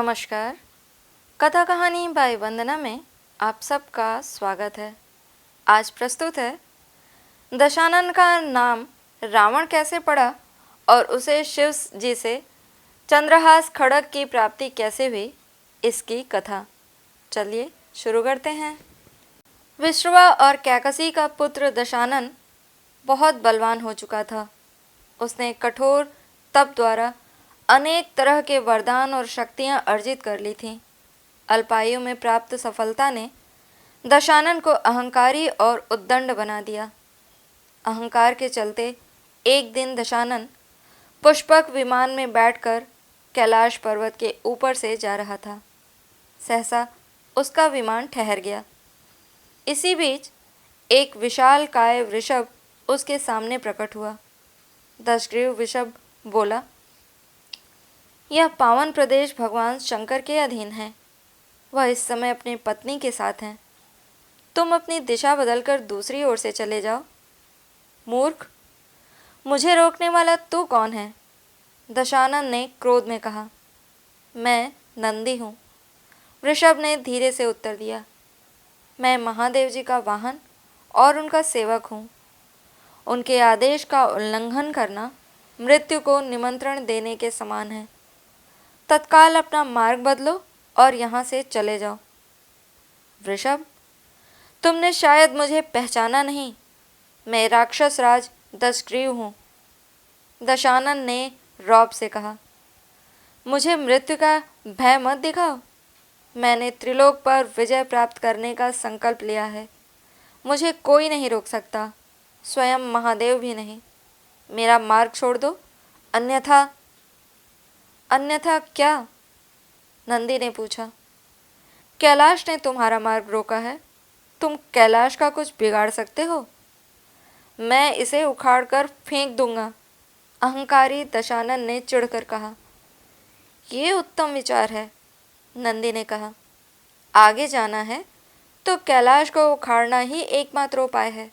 नमस्कार। कथा कहानी बाय वंदना में आप सबका स्वागत है। आज प्रस्तुत है दशानन का नाम रावण कैसे पड़ा और उसे शिव जी से चंद्रहास खड्ग की प्राप्ति कैसे हुई, इसकी कथा। चलिए शुरू करते हैं। विश्रवा और कैकसी का पुत्र दशानन बहुत बलवान हो चुका था। उसने कठोर तप द्वारा अनेक तरह के वरदान और शक्तियां अर्जित कर ली थीं। अल्पायु में प्राप्त सफलता ने दशानन को अहंकारी और उद्दंड बना दिया। अहंकार के चलते एक दिन दशानन पुष्पक विमान में बैठकर कैलाश पर्वत के ऊपर से जा रहा था। सहसा उसका विमान ठहर गया। इसी बीच एक विशालकाय वृषभ उसके सामने प्रकट हुआ। दशग्रीव वृषभ बोला, यह पावन प्रदेश भगवान शंकर के अधीन है। वह इस समय अपनी पत्नी के साथ हैं। तुम अपनी दिशा बदलकर दूसरी ओर से चले जाओ। मूर्ख, मुझे रोकने वाला तू कौन है? दशानन ने क्रोध में कहा। मैं नंदी हूँ। वृषभ ने धीरे से उत्तर दिया। मैं महादेव जी का वाहन और उनका सेवक हूँ। उनके आदेश का उल्लंघन करना मृत्यु को निमंत्रण देने के समान है। तत्काल अपना मार्ग बदलो और यहाँ से चले जाओ। वृषभ, तुमने शायद मुझे पहचाना नहीं। मैं राक्षस राज दशग्रीव हूँ। दशानन ने रौब से कहा। मुझे मृत्यु का भय मत दिखाओ। मैंने त्रिलोक पर विजय प्राप्त करने का संकल्प लिया है। मुझे कोई नहीं रोक सकता, स्वयं महादेव भी नहीं। मेरा मार्ग छोड़ दो, अन्यथा। अन्यथा क्या? नंदी ने पूछा। कैलाश ने तुम्हारा मार्ग रोका है। तुम कैलाश का कुछ बिगाड़ सकते हो? मैं इसे उखाड़कर फेंक दूंगा, अहंकारी दशानन ने चिढ़कर कहा। ये उत्तम विचार है, नंदी ने कहा। आगे जाना है तो कैलाश को उखाड़ना ही एकमात्र उपाय है।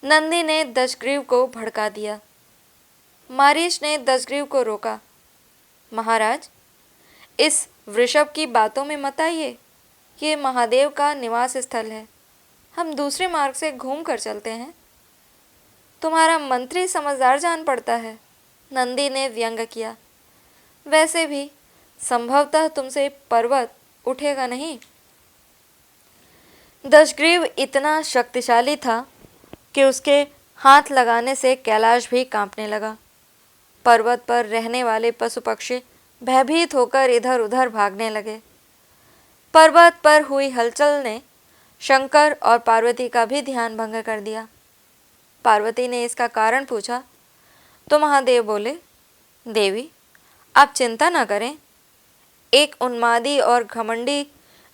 नंदी ने दशग्रीव को भड़का दिया। मारीच ने दशग्रीव को रोका। महाराज, इस वृषभ की बातों में मत आइए। ये महादेव का निवास स्थल है। हम दूसरे मार्ग से घूम कर चलते हैं। तुम्हारा मंत्री समझदार जान पड़ता है, नंदी ने व्यंग किया। वैसे भी संभवतः तुमसे पर्वत उठेगा नहीं। दशग्रीव इतना शक्तिशाली था कि उसके हाथ लगाने से कैलाश भी कांपने लगा। पर्वत पर रहने वाले पशु पक्षी भयभीत होकर इधर उधर भागने लगे। पर्वत पर हुई हलचल ने शंकर और पार्वती का भी ध्यान भंग कर दिया। पार्वती ने इसका कारण पूछा तो महादेव बोले, देवी, आप चिंता न करें। एक उन्मादी और घमंडी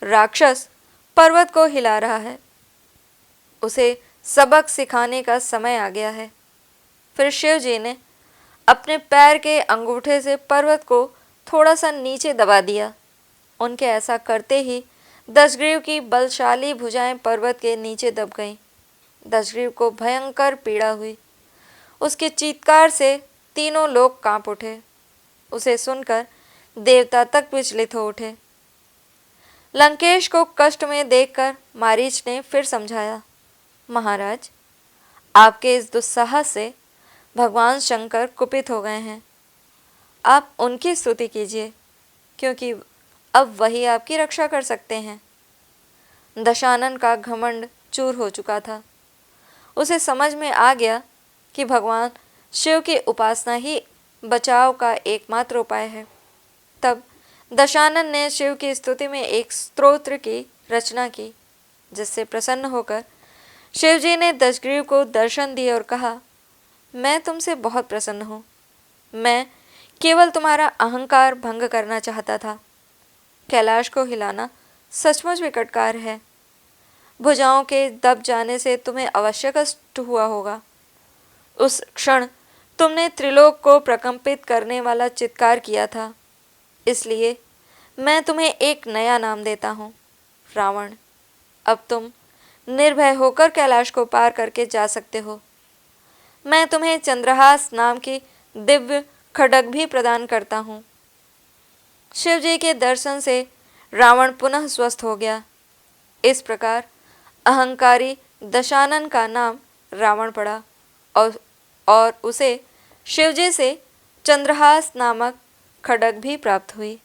राक्षस पर्वत को हिला रहा है। उसे सबक सिखाने का समय आ गया है। फिर शिव जी ने अपने पैर के अंगूठे से पर्वत को थोड़ा सा नीचे दबा दिया। उनके ऐसा करते ही दशग्रीव की बलशाली भुजाएं पर्वत के नीचे दब गईं। दशग्रीव को भयंकर पीड़ा हुई। उसके चीत्कार से तीनों लोग कांप उठे। उसे सुनकर देवता तक विचलित हो उठे। लंकेश को कष्ट में देखकर मारीच ने फिर समझाया, महाराज, आपके इस दुस्साहस से भगवान शंकर कुपित हो गए हैं। आप उनकी स्तुति कीजिए, क्योंकि अब वही आपकी रक्षा कर सकते हैं। दशानन का घमंड चूर हो चुका था। उसे समझ में आ गया कि भगवान शिव की उपासना ही बचाव का एकमात्र उपाय है। तब दशानन ने शिव की स्तुति में एक स्तोत्र की रचना की, जिससे प्रसन्न होकर शिवजी ने दशग्रीव को दर्शन दिए और कहा, मैं तुमसे बहुत प्रसन्न हूँ। मैं केवल तुम्हारा अहंकार भंग करना चाहता था। कैलाश को हिलाना सचमुच विकट कार्य है। भुजाओं के दब जाने से तुम्हें अवश्य कष्ट हुआ होगा। उस क्षण तुमने त्रिलोक को प्रकंपित करने वाला चित्कार किया था। इसलिए मैं तुम्हें एक नया नाम देता हूँ, रावण। अब तुम निर्भय होकर कैलाश को पार करके जा सकते हो। मैं तुम्हें चंद्रहास नाम की दिव्य खड्ग भी प्रदान करता हूँ। शिव जी के दर्शन से रावण पुनः स्वस्थ हो गया। इस प्रकार अहंकारी दशानन का नाम रावण पड़ा और उसे शिवजी से चंद्रहास नामक खड्ग भी प्राप्त हुई।